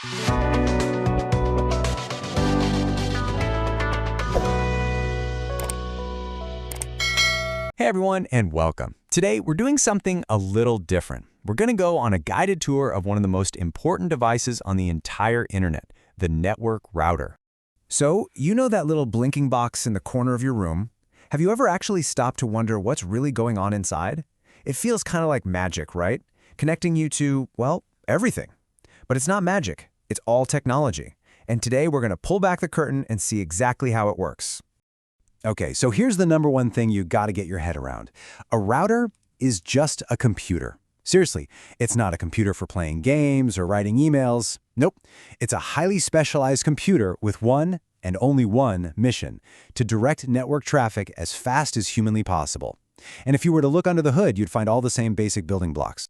Hey everyone, and welcome. Today, we're doing something a little different. We're going to go on a guided tour of one of the most important devices on the entire internet, the network router. So, you know that little blinking box in the corner of your room? Have you ever actually stopped to wonder what's really going on inside? It feels kind of like magic, right? Connecting you to, well, everything. But it's not magic. It's all technology. And today, we're going to pull back the curtain and see exactly how it works. Okay, so here's the number one thing you got to get your head around. A router is just a computer. Seriously, it's not a computer for playing games or writing emails. Nope, it's a highly specialized computer with one and only one mission: to direct network traffic as fast as humanly possible. And if you were to look under the hood, you'd find all the same basic building blocks.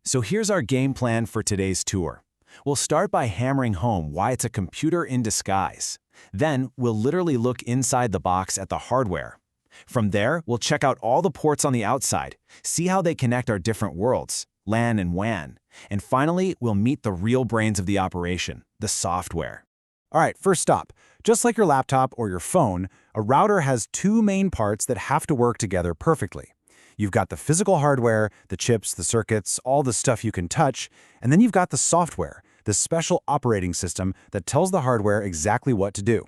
So here's our game plan for today's tour. We'll start by hammering home why it's a computer in disguise. Then, we'll literally look inside the box at the hardware. From there, we'll check out all the ports on the outside, see how they connect our different worlds, LAN and WAN. And finally, we'll meet the real brains of the operation, the software. All right, first stop. Just like your laptop or your phone, a router has two main parts that have to work together perfectly. You've got the physical hardware, the chips, the circuits, all the stuff you can touch, and then you've got the software, the special operating system that tells the hardware exactly what to do.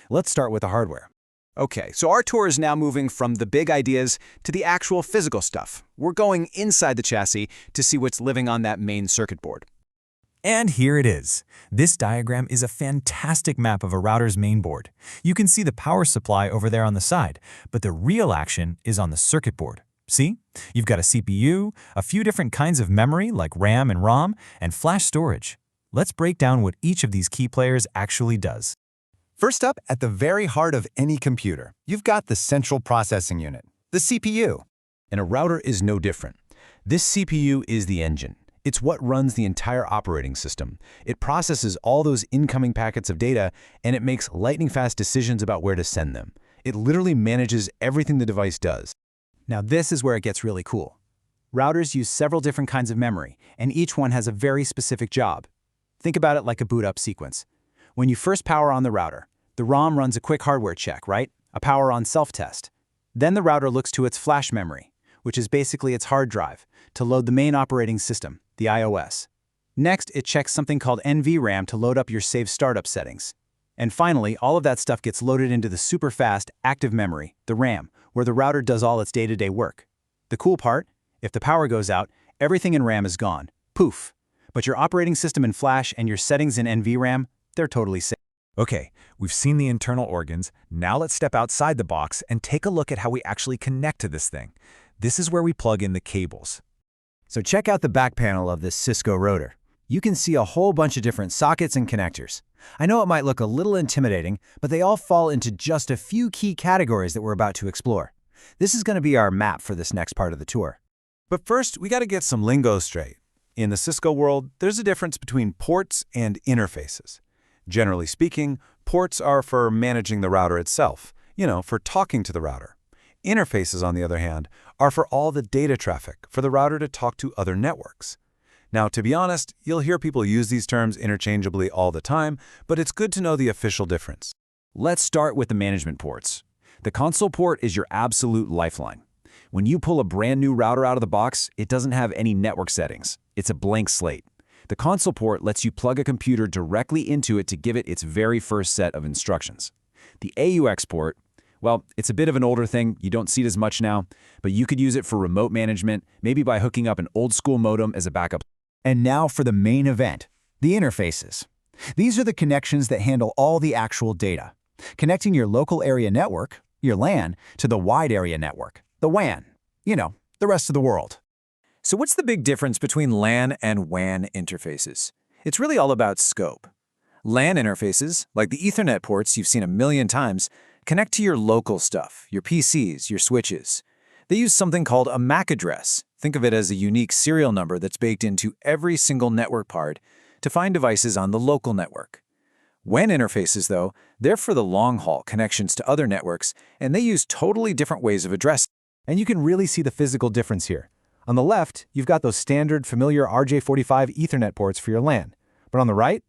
Let's start with the hardware. Okay, so our tour is now moving from the big ideas to the actual physical stuff. We're going inside the chassis to see what's living on that main circuit board. And here it is. This diagram is a fantastic map of a router's main board. You can see the power supply over there on the side, but the real action is on the circuit board. See? You've got a CPU, a few different kinds of memory like RAM and ROM, and flash storage. Let's break down what each of these key players actually does. First up, at the very heart of any computer, you've got the central processing unit, the CPU. And a router is no different. This CPU is the engine. It's what runs the entire operating system. It processes all those incoming packets of data, and it makes lightning-fast decisions about where to send them. It literally manages everything the device does. Now this is where it gets really cool. Routers use several different kinds of memory, and each one has a very specific job. Think about it like a boot-up sequence. When you first power on the router, the ROM runs a quick hardware check, right? A power-on self-test. Then the router looks to its flash memory, which is basically its hard drive, to load the main operating system, the iOS. Next, it checks something called NVRAM to load up your saved startup settings. And finally, all of that stuff gets loaded into the super-fast active memory, the RAM, where the router does all its day-to-day work. The cool part, if the power goes out, everything in RAM is gone. Poof. But your operating system in flash and your settings in NVRAM, they're totally safe. Okay, we've seen the internal organs. Now let's step outside the box and take a look at how we actually connect to this thing. This is where we plug in the cables. So check out the back panel of this CISCO router. You can see a whole bunch of different sockets and connectors. I know it might look a little intimidating, but they all fall into just a few key categories that we're about to explore. This is going to be our map for this next part of the tour. But first, we got to get some lingo straight. In the Cisco world, there's a difference between ports and interfaces. Generally speaking, ports are for managing the router itself, for talking to the router. Interfaces, on the other hand, are for all the data traffic, for the router to talk to other networks. Now, to be honest, you'll hear people use these terms interchangeably all the time, but it's good to know the official difference. Let's start with the management ports. The console port is your absolute lifeline. When you pull a brand new router out of the box, it doesn't have any network settings. It's a blank slate. The console port lets you plug a computer directly into it to give it its very first set of instructions. The AUX port, well, it's a bit of an older thing, you don't see it as much now, but you could use it for remote management, maybe by hooking up an old-school modem as a backup. And now for the main event, the interfaces. These are the connections that handle all the actual data, connecting your local area network, your LAN, to the wide area network, the WAN, the rest of the world. So what's the big difference between LAN and WAN interfaces? It's really all about scope. LAN interfaces, like the Ethernet ports you've seen a million times, connect to your local stuff, your PCs, your switches. They use something called a MAC address. Think of it as a unique serial number that's baked into every single network part to find devices on the local network. WAN interfaces, though, they're for the long-haul connections to other networks, and they use totally different ways of addressing. And you can really see the physical difference here. On the left, you've got those standard, familiar RJ45 Ethernet ports for your LAN. But on the right,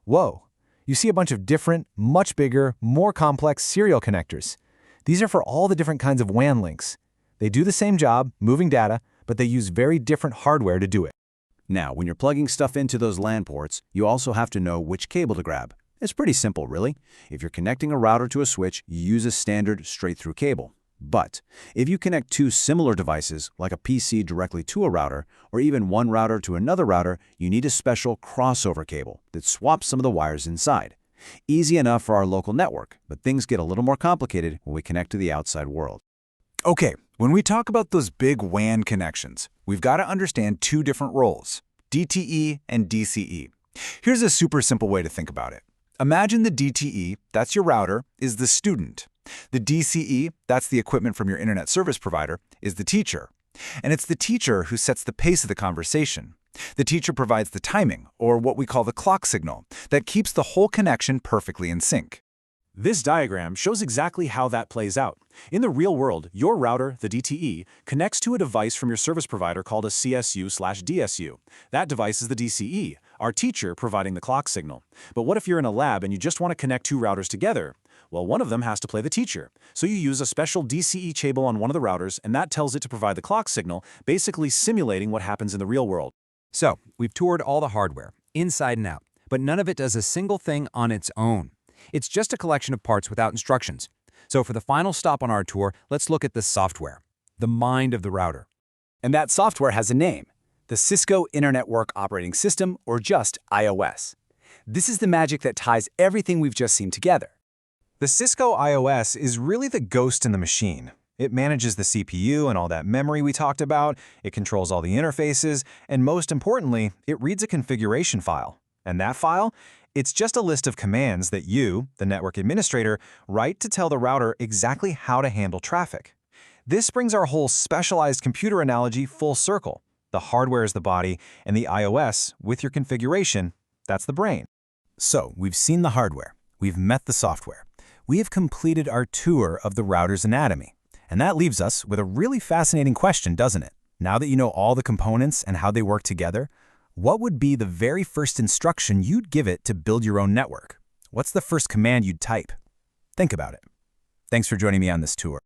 Whoa! You see a bunch of different, much bigger, more complex serial connectors. These are for all the different kinds of WAN links. They do the same job, moving data, but they use very different hardware to do it. Now, when you're plugging stuff into those LAN ports, you also have to know which cable to grab. It's pretty simple, really. If you're connecting a router to a switch, you use a standard straight-through cable. But if you connect two similar devices, like a PC directly to a router, or even one router to another router, you need a special crossover cable that swaps some of the wires inside. Easy enough for our local network, but things get a little more complicated when we connect to the outside world. Okay, when we talk about those big WAN connections, we've got to understand two different roles, DTE and DCE. Here's a super simple way to think about it. Imagine the DTE, that's your router, is the student. The DCE, that's the equipment from your internet service provider, is the teacher. And it's the teacher who sets the pace of the conversation. The teacher provides the timing, or what we call the clock signal, that keeps the whole connection perfectly in sync. This diagram shows exactly how that plays out. In the real world, your router, the DTE, connects to a device from your service provider called a CSU/DSU. That device is the DCE, our teacher providing the clock signal. But what if you're in a lab and you just want to connect two routers together? Well, one of them has to play the teacher. So you use a special DCE cable on one of the routers, and that tells it to provide the clock signal, basically simulating what happens in the real world. So, we've toured all the hardware, inside and out, but none of it does a single thing on its own. It's just a collection of parts without instructions. So for the final stop on our tour, let's look at the software, the mind of the router. And that software has a name, the Cisco Internetworking Operating System, or just iOS. This is the magic that ties everything we've just seen together. The Cisco iOS is really the ghost in the machine. It manages the CPU and all that memory we talked about, it controls all the interfaces, and most importantly, it reads a configuration file. And that file? It's just a list of commands that you, the network administrator, write to tell the router exactly how to handle traffic. This brings our whole specialized computer analogy full circle. The hardware is the body, and the iOS, with your configuration, that's the brain. So, we've seen the hardware. We've met the software. We have completed our tour of the router's anatomy. And that leaves us with a really fascinating question, doesn't it? Now that you know all the components and how they work together, what would be the very first instruction you'd give it to build your own network? What's the first command you'd type? Think about it. Thanks for joining me on this tour.